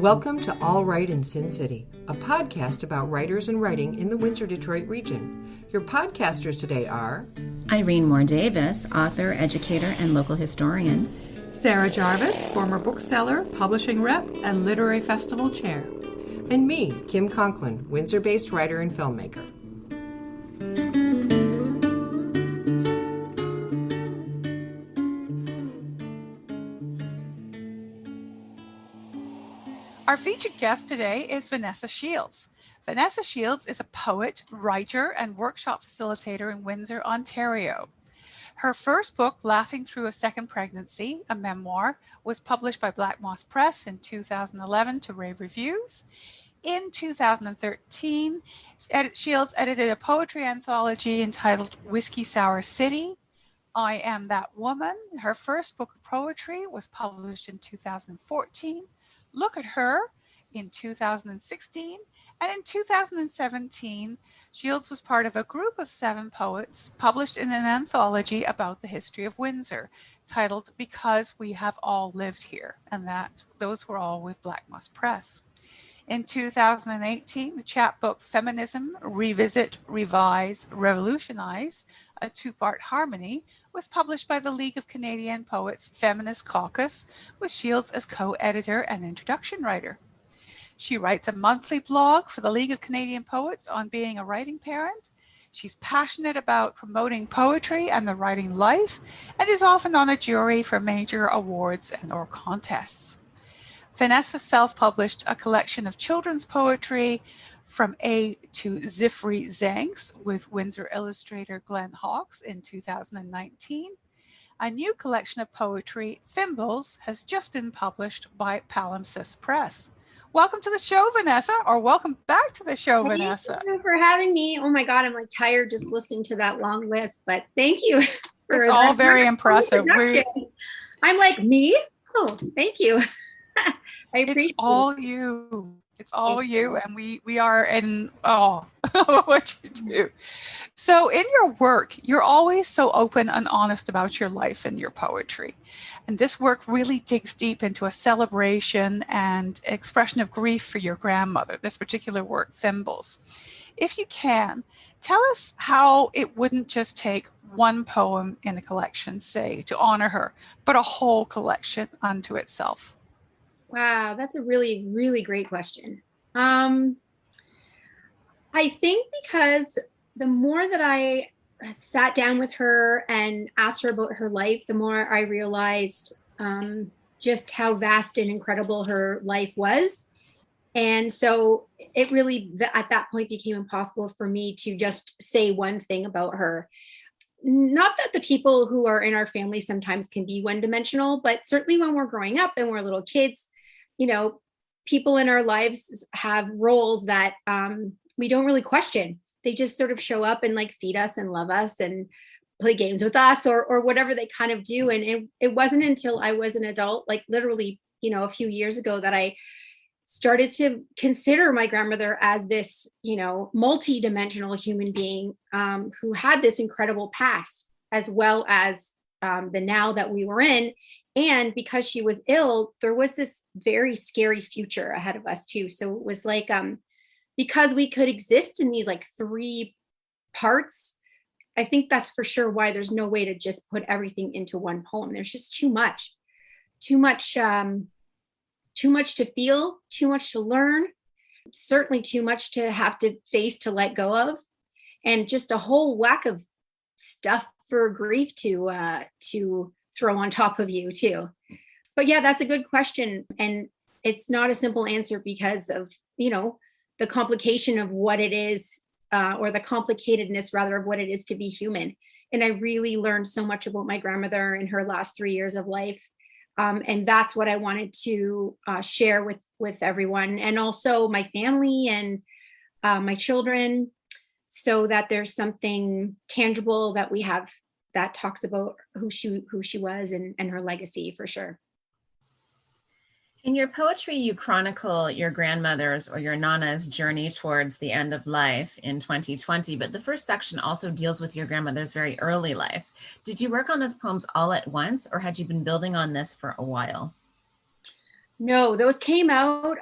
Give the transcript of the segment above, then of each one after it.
Welcome to All Right in Sin City, a podcast about writers and writing in the Windsor, Detroit region. Your podcasters today are Irene Moore Davis, author, educator, and local historian. Sarah Jarvis, former bookseller, publishing rep, and literary festival chair. and me, Kim Conklin, Windsor-based writer and filmmaker. Our featured guest today is Vanessa Shields. Vanessa Shields is a poet, writer, and workshop facilitator in Windsor, Ontario. Her first book, Laughing Through a Second Pregnancy, a memoir, was published by Black Moss Press in 2011 to rave reviews. In 2013, Shields edited a poetry anthology entitled Whisky Sour City, I Am That Woman. Her first book of poetry was published in 2014. Look at Her in 2016, and in 2017, Shields was part of a group of 7 poets published in an anthology about the history of Windsor titled Because We Have All Lived Here, and those were all with Black Moss Press. In 2018, the chapbook Feminism, Revisit, Revise, Revolutionize, a 2-part harmony, was published by the League of Canadian Poets Feminist Caucus, with Shields as co-editor and introduction writer. She writes a monthly blog for the League of Canadian Poets on being a writing parent. She's passionate about promoting poetry and the writing life, and is often on a jury for major awards and/or contests. Vanessa self-published a collection of children's poetry, From A to Zifri Zanks, with Windsor illustrator Glenn Hawkes in 2019. A new collection of poetry, Thimbles, has just been published by Palimpsest Press. Welcome to the show, Vanessa, or welcome back to the show, Vanessa. Thank you for having me. Oh my God, I'm like tired just listening to that long list, but thank you. It's all very impressive. I'm like, me? Oh, thank you. I appreciate it's all you. It's all you, and we are in awe of what you do. So in your work, you're always so open and honest about your life and your poetry. And this work really digs deep into a celebration and expression of grief for your grandmother, this particular work, Thimbles. If you can, tell us how it wouldn't just take one poem in a collection, say, to honor her, but a whole collection unto itself. Wow, that's a really, really great question. I think because the more that I sat down with her and asked her about her life, the more I realized just how vast and incredible her life was. And so it really, at that point, became impossible for me to just say one thing about her. Not that the people who are in our family sometimes can be one-dimensional, but certainly when we're growing up and we're little kids, you know, people in our lives have roles that we don't really question. They just sort of show up and like feed us and love us and play games with us or whatever they kind of do. And it wasn't until I was an adult, like literally, you know, a few years ago, that I started to consider my grandmother as this, you know, multi-dimensional human being who had this incredible past, as well as the now that we were in. And because she was ill, there was this very scary future ahead of us too. So it was like, because we could exist in these like 3 parts, I think that's for sure why there's no way to just put everything into one poem. There's just too much to feel, too much to learn, certainly too much to have to face, to let go of, and just a whole whack of stuff for grief to throw on top of you too. But yeah, that's a good question. And it's not a simple answer because of, you know, the complication of what it is, or the complicatedness rather of what it is to be human. And I really learned so much about my grandmother in her last 3 years of life. And that's what I wanted to share with everyone, and also my family and my children, so that there's something tangible that we have that talks about who she was and her legacy, for sure. In your poetry, you chronicle your grandmother's or your Nana's journey towards the end of life in 2020, but the first section also deals with your grandmother's very early life. Did you work on those poems all at once, or had you been building on this for a while? No, those came out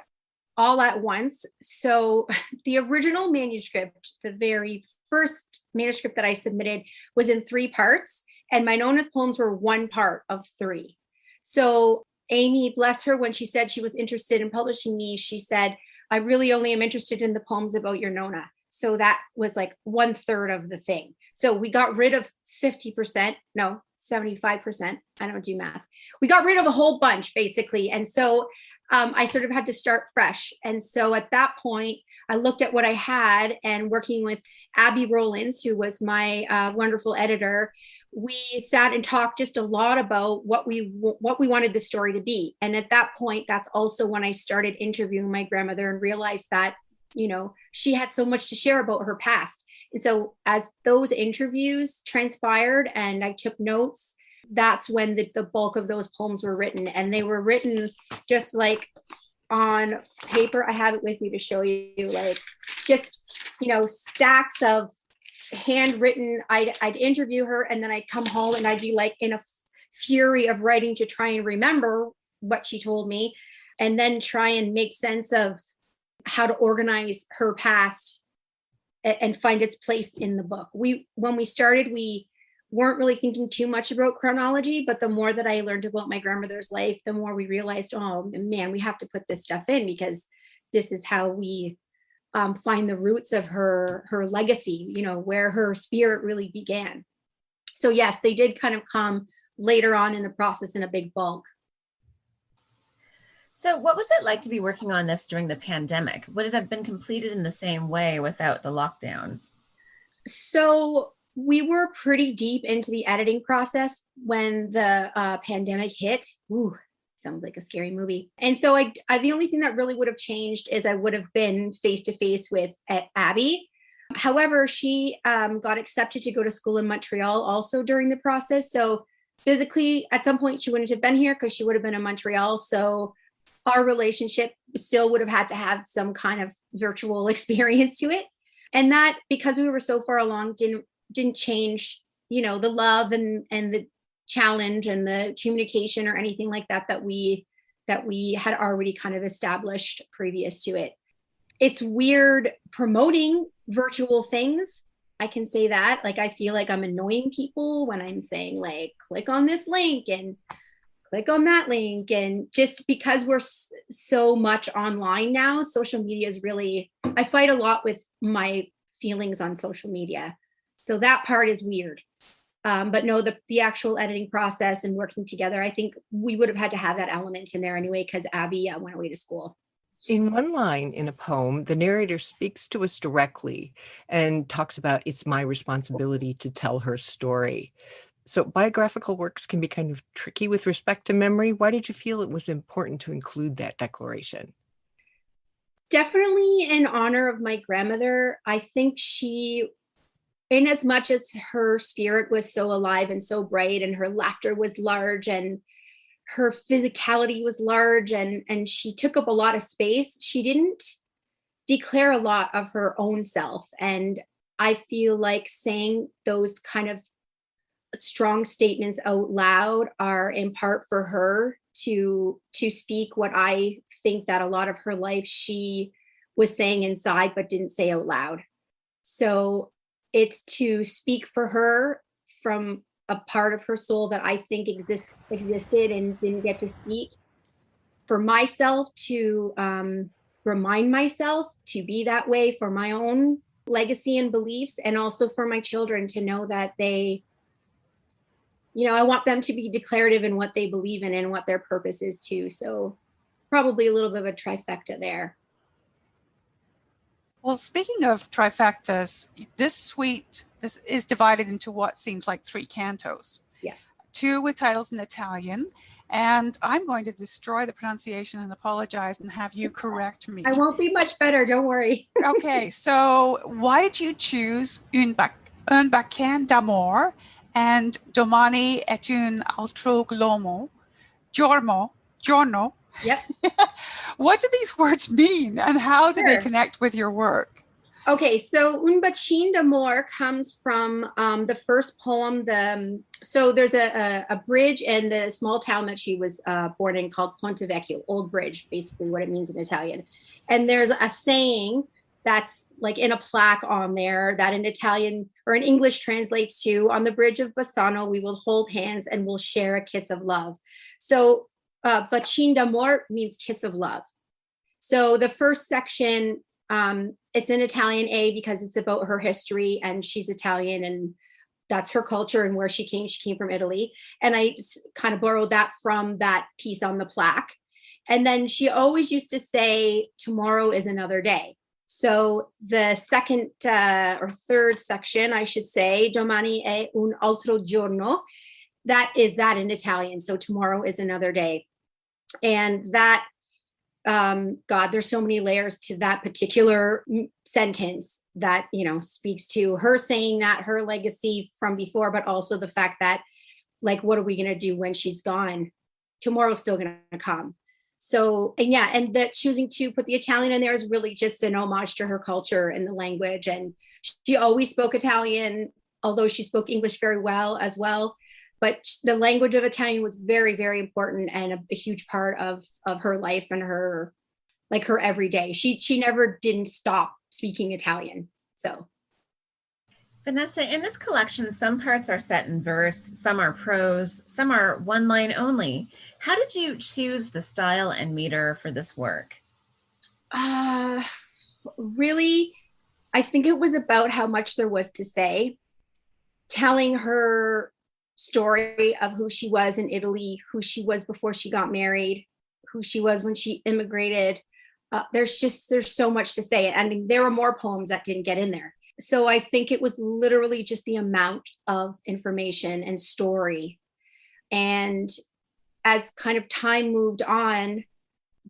all at once. So the original manuscript, the very first manuscript that I submitted, was in 3 parts, and my Nona's poems were 1 part of 3. So Amy, bless her, when she said she was interested in publishing me, she said, I really only am interested in the poems about your Nona. So that was like 1/3 of the thing. So we got rid of 50%, no, 75%. I don't do math. We got rid of a whole bunch basically. And so I sort of had to start fresh. And so at that point, I looked at what I had, and working with Abby Rollins, who was my wonderful editor, we sat and talked just a lot about what we wanted the story to be. And at that point, that's also when I started interviewing my grandmother and realized that, you know, she had so much to share about her past. And so as those interviews transpired and I took notes, that's when the bulk of those poems were written. And they were written just like on paper. I have it with me to show you, like just, you know, stacks of handwritten. I'd interview her, and then I'd come home and I'd be like in a fury of writing to try and remember what she told me, and then try and make sense of how to organize her past and find its place in the book. When we started, we weren't really thinking too much about chronology, but the more that I learned about my grandmother's life, the more we realized, oh man, we have to put this stuff in, because this is how we find the roots of her legacy, you know, where her spirit really began. So yes, they did kind of come later on in the process in a big bulk. So what was it like to be working on this during the pandemic? Would it have been completed in the same way without the lockdowns? So we were pretty deep into the editing process when the pandemic hit. Ooh, sounds like a scary movie. And so I the only thing that really would have changed is I would have been face to face with Abby. However, she got accepted to go to school in Montreal also during the process. So physically, at some point, she wouldn't have been here because she would have been in Montreal. So our relationship still would have had to have some kind of virtual experience to it. And that, because we were so far along, didn't change, you know, the love and the challenge and the communication or anything like that we had already kind of established previous to it. It's weird promoting virtual things. I can say that. Like, I feel like I'm annoying people when I'm saying, like, click on this link and click on that link. And just because we're so much online now, social media is really, I fight a lot with my feelings on social media. So that part is weird. But no, the actual editing process and working together, I think we would have had to have that element in there anyway, because Abby went away to school. In one line in a poem, the narrator speaks to us directly and talks about, it's my responsibility to tell her story. So biographical works can be kind of tricky with respect to memory. Why did you feel it was important to include that declaration? Definitely in honor of my grandmother. I think she, in as much as her spirit was so alive and so bright, and her laughter was large and her physicality was large, and she took up a lot of space, she didn't declare a lot of her own self. And I feel like saying those kind of strong statements out loud are in part for her to speak what I think that a lot of her life she was saying inside but didn't say out loud. So it's to speak for her from a part of her soul that I think existed and didn't get to speak. For myself to remind myself to be that way for my own legacy and beliefs, and also for my children to know that they, you know, I want them to be declarative in what they believe in and what their purpose is too. So probably a little bit of a trifecta there. Well, speaking of trifectas, this is divided into what seems like 3 cantos. Yeah. 2 with titles in Italian, and I'm going to destroy the pronunciation and apologize and have you correct me. I won't be much better, don't worry. Okay, so why did you choose un bacchén d'amore and domani è un altro giorno? Yep. What do these words mean, and how do they connect with your work? Okay, so Un bacin d'amore comes from the first poem. So there's a bridge in the small town that she was born in called Ponte Vecchio, Old Bridge, basically what it means in Italian. And there's a saying that's like in a plaque on there that in Italian or in English translates to, on the bridge of Bassano, we will hold hands and we'll share a kiss of love. So bacin d'amore means kiss of love. So the first section, it's in Italian A because it's about her history and she's Italian and that's her culture and where she came. She came from Italy. And I kind of borrowed that from that piece on the plaque. And then she always used to say, tomorrow is another day. So the second or third section, I should say, domani è un altro giorno, that is that in Italian. So tomorrow is another day. And that, God, there's so many layers to that particular sentence that, you know, speaks to her saying that, her legacy from before, but also the fact that, like, what are we going to do when she's gone? Tomorrow's still going to come. So, and yeah, and that choosing to put the Italian in there is really just an homage to her culture and the language. And she always spoke Italian, although she spoke English very well as well. But the language of Italian was very, very important and a huge part of her life and her, like, her everyday. She never didn't stop speaking Italian. So. Vanessa, in this collection, some parts are set in verse, some are prose, some are one line only. How did you choose the style and meter for this work? Really, I think it was about how much there was to say, telling her story of who she was in Italy, who she was before she got married, who she was when she immigrated. There's so much to say. I mean, there were more poems that didn't get in there. So I think it was literally just the amount of information and story. And as kind of time moved on,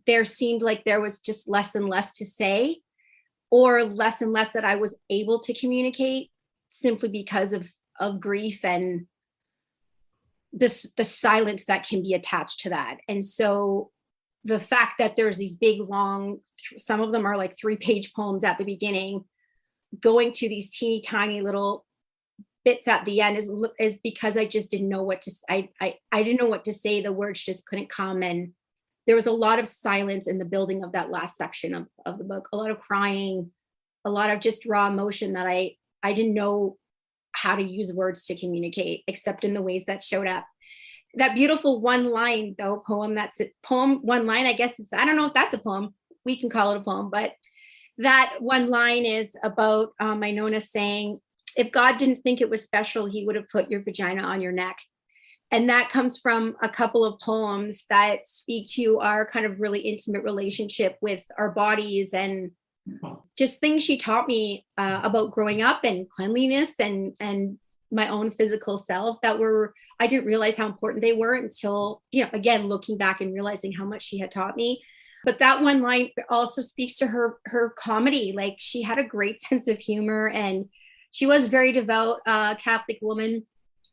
there seemed like there was just less and less to say, or less and less that I was able to communicate simply because of grief and the silence that can be attached to that. And so the fact that there's these big, long, some of them are like 3-page poems at the beginning, going to these teeny tiny little bits at the end is because I just didn't know what to, I didn't know what to say. The words just couldn't come. And there was a lot of silence in the building of that last section of the book, a lot of crying, a lot of just raw emotion that I didn't know how to use words to communicate, except in the ways that showed up. That beautiful one line though, poem, that's it. Poem, one line, I guess I don't know if that's a poem. We can call it a poem, but that one line is about my Nona saying, if God didn't think it was special, he would have put your vagina on your neck. And that comes from a couple of poems that speak to our kind of really intimate relationship with our bodies and just things she taught me about growing up and cleanliness and my own physical self that I didn't realize how important they were until, again, looking back and realizing how much she had taught me. But that one line also speaks to her comedy. Like, she had a great sense of humor and she was a very devout Catholic woman.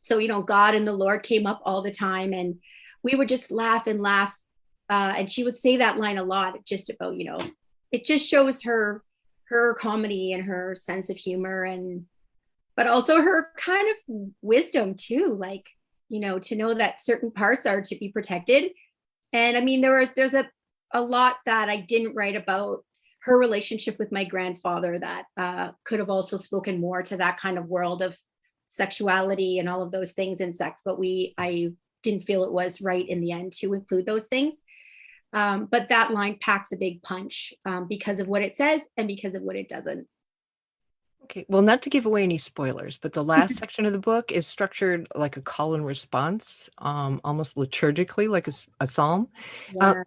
So, God and the Lord came up all the time and we would just laugh and laugh. And she would say that line a lot, just about, it just shows her comedy and her sense of humor but also her kind of wisdom too, like, to know that certain parts are to be protected. And I mean, there's a lot that I didn't write about her relationship with my grandfather that could have also spoken more to that kind of world of sexuality and all of those things in sex, but I didn't feel it was right in the end to include those things. But that line packs a big punch because of what it says and because of what it doesn't. Okay, well, not to give away any spoilers, but the last section of the book is structured like a call and response, almost liturgically, like a psalm. Yeah.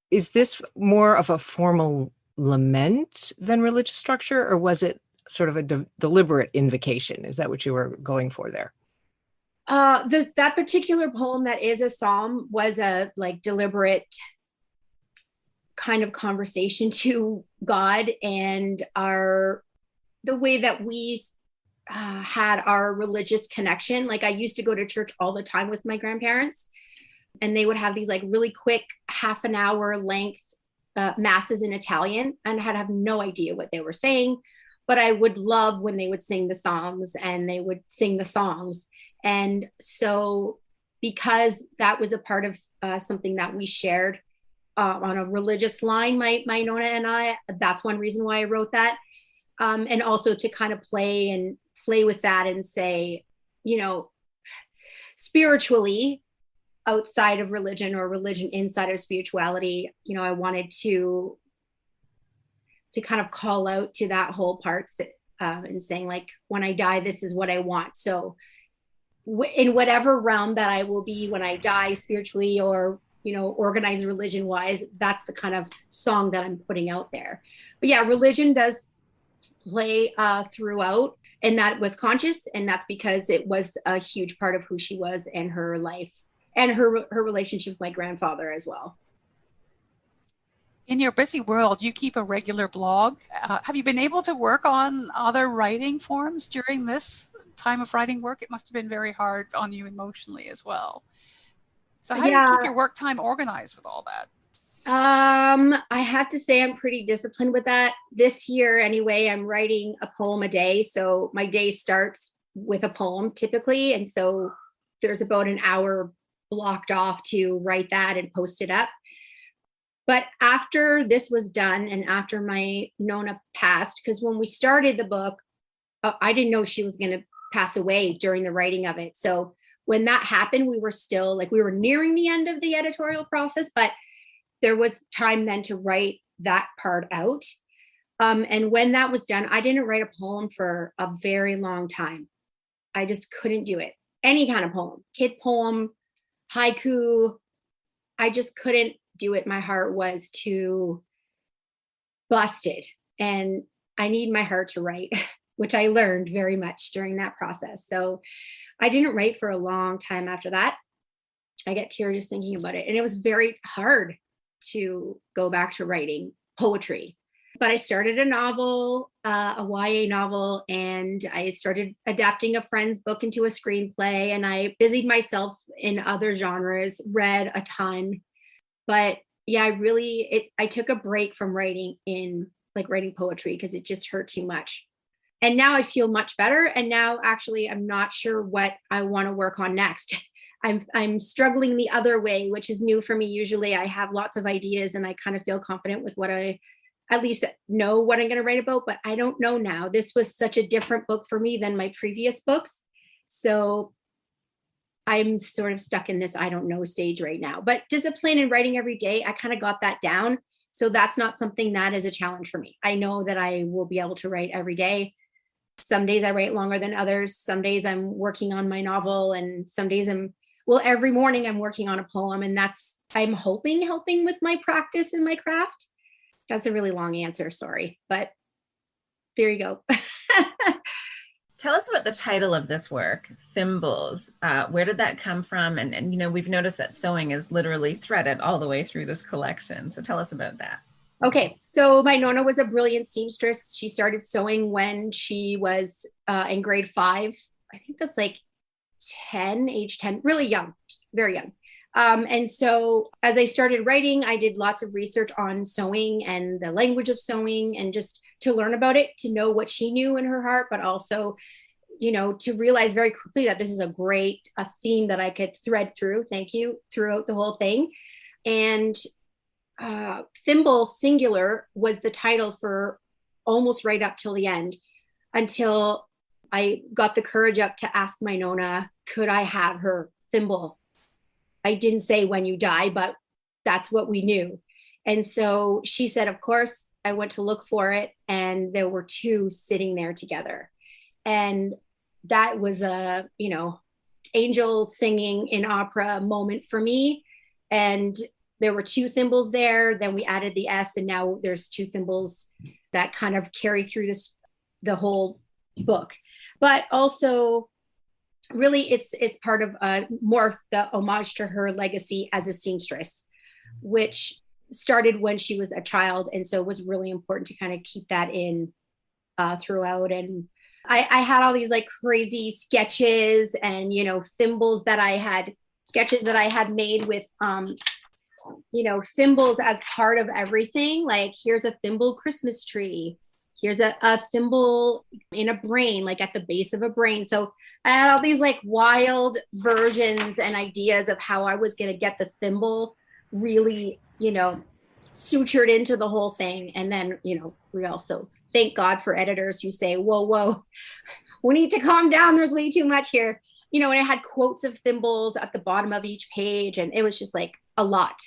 Is this more of a formal lament than religious structure, or was it sort of a deliberate invocation? Is that what you were going for there? That particular poem that is a psalm was a deliberate kind of conversation to God and the way that we had our religious connection. Like, I used to go to church all the time with my grandparents, and they would have these really quick half an hour length masses in Italian, and I had have no idea what they were saying but I would love when they would sing the songs and they would sing the songs. And so because that was a part of something that we shared on a religious line, my Nona and I, that's one reason why I wrote that. And also to kind of play with that and say, you know, spiritually outside of religion or religion inside of spirituality, you know, I wanted to kind of call out to that whole part and saying like, when I die, this is what I want. So in whatever realm that I will be when I die, spiritually or, you know, organized religion wise, that's the kind of song that I'm putting out there. But yeah, religion does play throughout, and that was conscious, and that's because it was a huge part of who she was and her life and her relationship with my grandfather as well. In your busy world, you keep a regular blog. Have you been able to work on other writing forms during this time of writing work? It must have been very hard on you emotionally as well. So how do you keep your work time organized with all that? I have to say I'm pretty disciplined with that. This year, anyway, I'm writing a poem a day. So my day starts with a poem typically. And so there's about an hour blocked off to write that and post it up. But after this was done and after my Nona passed, because when we started the book, I didn't know she was going to pass away during the writing of it. So when that happened, we were still like, we were nearing the end of the editorial process, but there was time then to write that part out. And when that was done, I didn't write a poem for a very long time. I just couldn't do it. Any kind of poem, kid poem, haiku, I just couldn't do it. My heart was too busted, and I need my heart to write, which I learned very much during that process. So I didn't write for a long time after that. I get teary just thinking about it. And it was very hard to go back to writing poetry. But I started a novel, a YA novel, and I started adapting a friend's book into a screenplay, and I busied myself in other genres, read a ton. But yeah, I took a break from writing poetry because it just hurt too much. And now I feel much better. And now actually I'm not sure what I want to work on next. I'm struggling the other way, which is new for me. Usually I have lots of ideas and I kind of feel confident with what I at least know what I'm going to write about, but I don't know now. This was such a different book for me than my previous books. So I'm sort of stuck in this I don't know stage right now. But discipline and writing every day, I kind of got that down. So that's not something that is a challenge for me. I know that I will be able to write every day. Some days I write longer than others. Some days I'm working on my novel, and some days every morning I'm working on a poem, and I'm hoping helping with my practice and my craft. That's a really long answer, sorry, but there you go. Tell us about the title of this work, Thimbles. Where did that come from? And you know, we've noticed that sewing is literally threaded all the way through this collection. So tell us about that. Okay, so my Nona was a brilliant seamstress. She started sewing when she was in grade 5. I think that's like age 10, really young, very young. And so as I started writing, I did lots of research on sewing and the language of sewing, and just to learn about it, to know what she knew in her heart, but also, you know, to realize very quickly that this is a theme that I could thread through, throughout the whole thing. And Thimble singular was the title for almost right up till the end, until I got the courage up to ask my Nona, could I have her thimble? I didn't say when you die, but that's what we knew. And so she said, of course. I went to look for it, and there were 2 sitting there together. And that was a, you know, angel singing in opera moment for me. And there were 2 thimbles there. Then we added the S, and now there's 2 thimbles that kind of carry through the whole book. But also, really, it's part of more of the homage to her legacy as a seamstress, which started when she was a child. And so it was really important to kind of keep that in throughout. And I had all these like crazy sketches and, you know, sketches that I had made with, you know, thimbles as part of everything. Like, here's a thimble Christmas tree. Here's a thimble in a brain, like at the base of a brain. So I had all these like wild versions and ideas of how I was going to get the thimble really, sutured into the whole thing. And then, we also thank God for editors who say, whoa, we need to calm down. There's way too much here. And it had quotes of thimbles at the bottom of each page. And it was just like a lot.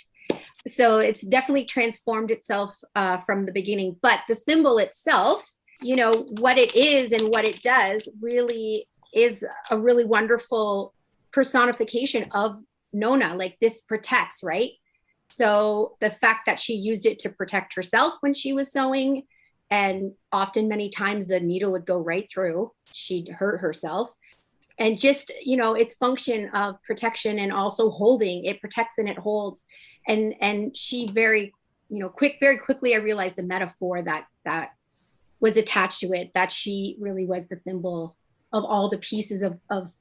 So it's definitely transformed itself from the beginning. But the thimble itself, what it is and what it does really is a really wonderful personification of Nona. Like, this protects, right? So the fact that she used it to protect herself when she was sewing, and often many times the needle would go right through, she'd hurt herself. And just, its function of protection and also holding, it protects and it holds. And she very quickly, I realized the metaphor that was attached to it, that she really was the thimble of all the pieces of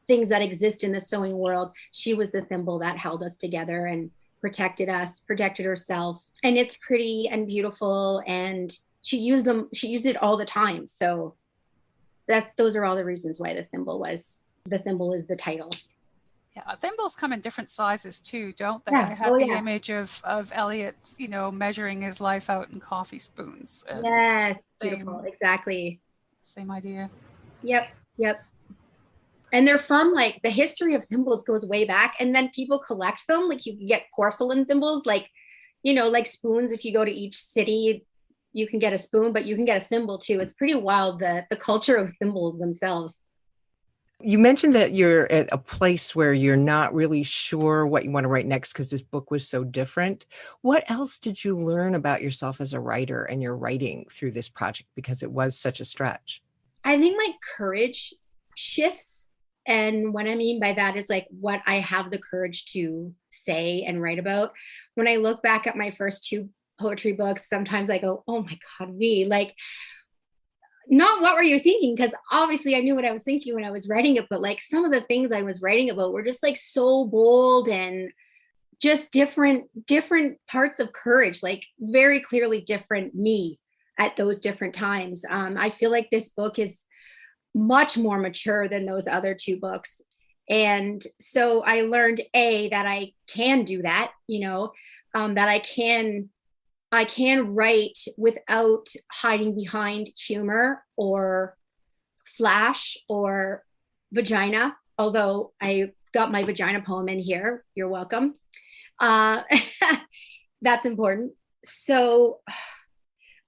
things that exist in the sewing world. She was the thimble that held us together and protected us, protected herself. And it's pretty and beautiful. And she used it all the time. So those are all the reasons why the thimble is the title. Yeah, thimbles come in different sizes too, don't they? Yeah. I had the image of Eliot, measuring his life out in coffee spoons. Yes, beautiful, exactly. Same idea. Yep. And they're from, like, the history of thimbles goes way back, and then people collect them. Like, you can get porcelain thimbles, like, like spoons. If you go to each city, you can get a spoon, but you can get a thimble too. It's pretty wild, the culture of thimbles themselves. You mentioned that you're at a place where you're not really sure what you want to write next because this book was so different. What else did you learn about yourself as a writer and your writing through this project, because it was such a stretch? I think my courage shifts. And what I mean by that is, like, what I have the courage to say and write about. When I look back at my first two poetry books, sometimes I go, oh my God, like, not what were you thinking? Because obviously I knew what I was thinking when I was writing it, but like, some of the things I was writing about were just like so bold and just different parts of courage, like very clearly different me at those different times. I feel like this book is much more mature than those other two books. And so I learned that I can do that, that I can write without hiding behind humor or flash or vagina, although I got my vagina poem in here. You're welcome. That's important. So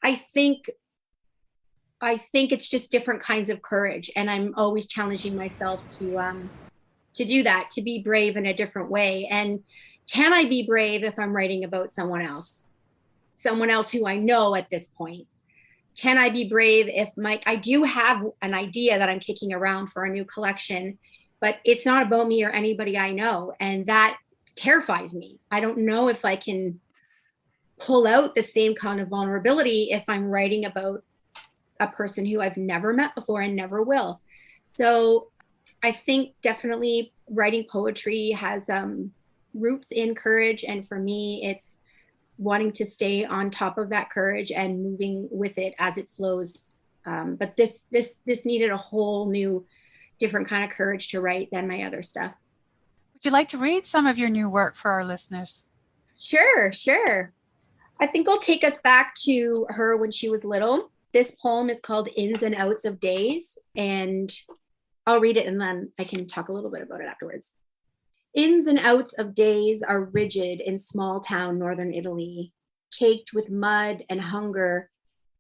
I think it's just different kinds of courage. And I'm always challenging myself to do that, to be brave in a different way. And can I be brave if I'm writing about someone else who I know at this point? Can I be brave if I do have an idea that I'm kicking around for a new collection, but it's not about me or anybody I know. And that terrifies me. I don't know if I can pull out the same kind of vulnerability if I'm writing about a person who I've never met before and never will. So I think definitely writing poetry has roots in courage. And for me, it's wanting to stay on top of that courage and moving with it as it flows. But this needed a whole new, different kind of courage to write than my other stuff. Would you like to read some of your new work for our listeners? Sure. I think I'll take us back to her when she was little. This poem is called Ins and Outs of Days, and I'll read it and then I can talk a little bit about it afterwards. Ins and outs of days are rigid in small town northern Italy, caked with mud and hunger.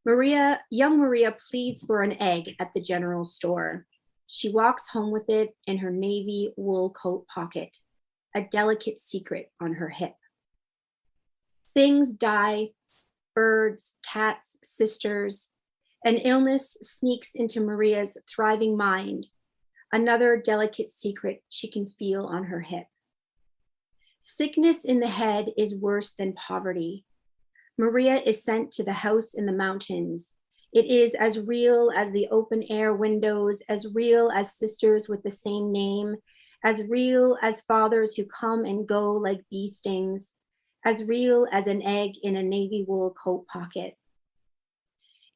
Young Maria pleads for an egg at the general store. She walks home with it in her navy wool coat pocket, a delicate secret on her hip. Things die, birds, cats, sisters. An illness sneaks into Maria's thriving mind, another delicate secret she can feel on her hip. Sickness in the head is worse than poverty. Maria is sent to the house in the mountains. It is as real as the open air windows, as real as sisters with the same name, as real as fathers who come and go like bee stings, as real as an egg in a navy wool coat pocket.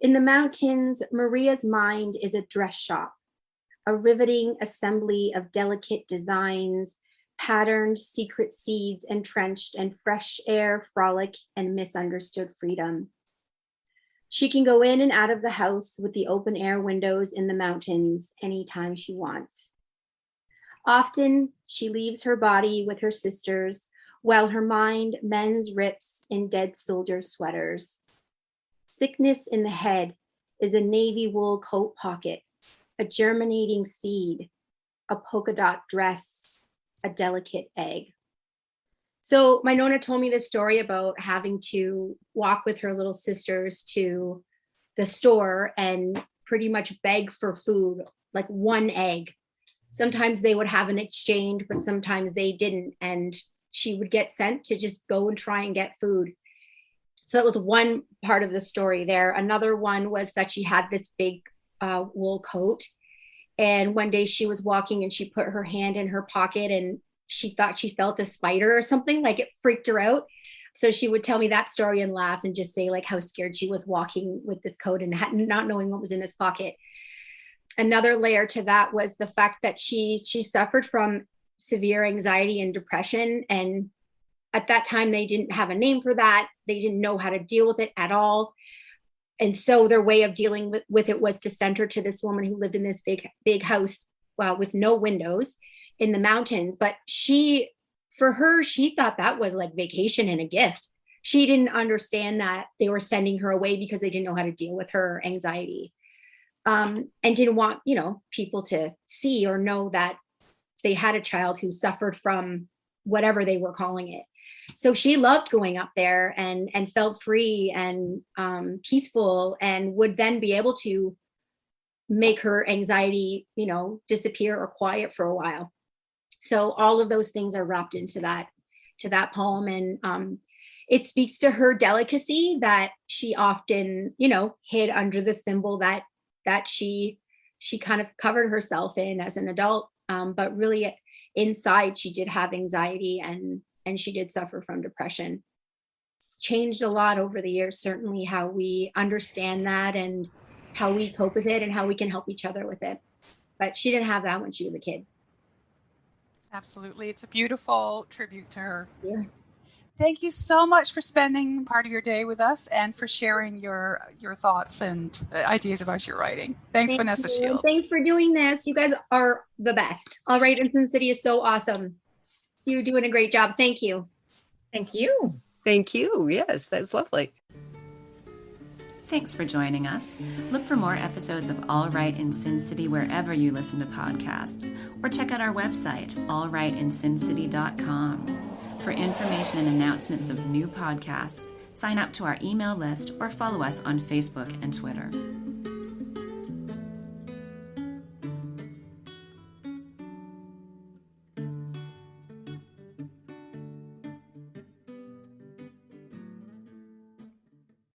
In the mountains, Maria's mind is a dress shop, a riveting assembly of delicate designs, patterned secret seeds entrenched in fresh air, frolic, and misunderstood freedom. She can go in and out of the house with the open air windows in the mountains anytime she wants. Often, she leaves her body with her sisters while her mind mends rips in dead soldiers' sweaters. Sickness in the head is a navy wool coat pocket, a germinating seed, a polka dot dress, a delicate egg. So my Nona told me this story about having to walk with her little sisters to the store and pretty much beg for food, like one egg. Sometimes they would have an exchange, but sometimes they didn't. And she would get sent to just go and try and get food. So that was one part of the story there. Another one was that she had this big wool coat. And one day she was walking and she put her hand in her pocket and she thought she felt a spider or something, like it freaked her out. So she would tell me that story and laugh and just say like how scared she was walking with this coat and not knowing what was in this pocket. Another layer to that was the fact that she suffered from severe anxiety and depression. And at that time, they didn't have a name for that. They didn't know how to deal with it at all. And so their way of dealing with it was to send her to this woman who lived in this big house, with no windows in the mountains. But for her, she thought that was like vacation and a gift. She didn't understand that they were sending her away because they didn't know how to deal with her anxiety. And didn't want, people to see or know that they had a child who suffered from whatever they were calling it. So she loved going up there and felt free and peaceful, and would then be able to make her anxiety, disappear or quiet for a while. So all of those things are wrapped into that poem. And it speaks to her delicacy that she often, hid under the thimble that she kind of covered herself in as an adult. But really inside she did have anxiety and she did suffer from depression. It's changed a lot over the years, certainly how we understand that and how we cope with it and how we can help each other with it. But she didn't have that when she was a kid. Absolutely. It's a beautiful tribute to her. Yeah. Thank you so much for spending part of your day with us and for sharing your thoughts and ideas about your writing. Thanks, Vanessa Shields. Thanks for doing this. You guys are the best. All Right in Sin City is so awesome. You're doing a great job. Thank you. Thank you. Thank you. Yes, that's lovely. Thanks for joining us. Look for more episodes of All Right in Sin City wherever you listen to podcasts, or check out our website, allrightinsincity.com. For information and announcements of new podcasts, sign up to our email list or follow us on Facebook and Twitter.